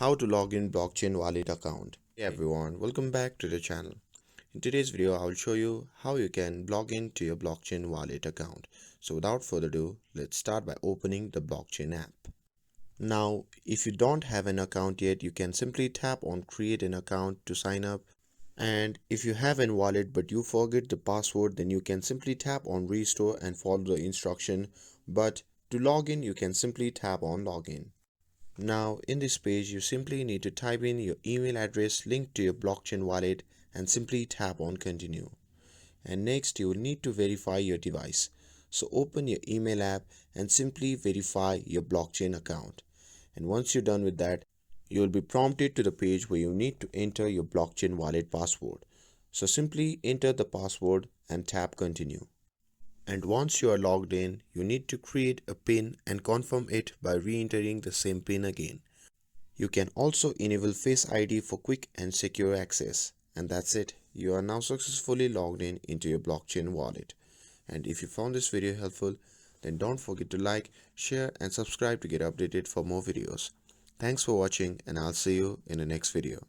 How to log in blockchain wallet account. Hey everyone, welcome back to the channel. In today's video, I will show you how you can log in to your blockchain wallet account. So without further ado, let's start by opening the blockchain app. Now, if you don't have an account yet, you can simply tap on create an account to sign up. And if you have an wallet but you forget the password, then you can simply tap on restore and follow the instruction. But to log in, you can simply tap on login. Now, in this page, you simply need to type in your email address linked to your blockchain wallet and simply tap on continue. And next, you will need to verify your device. So open your email app and simply verify your blockchain account. And once you're done with that, you will be prompted to the page where you need to enter your blockchain wallet password. So simply enter the password and tap continue. And once you are logged in, you need to create a PIN and confirm it by re-entering the same PIN again. You can also enable Face ID for quick and secure access. And that's it. You are now successfully logged in into your blockchain wallet. And if you found this video helpful, then don't forget to like, share and subscribe to get updated for more videos. Thanks for watching and I'll see you in the next video.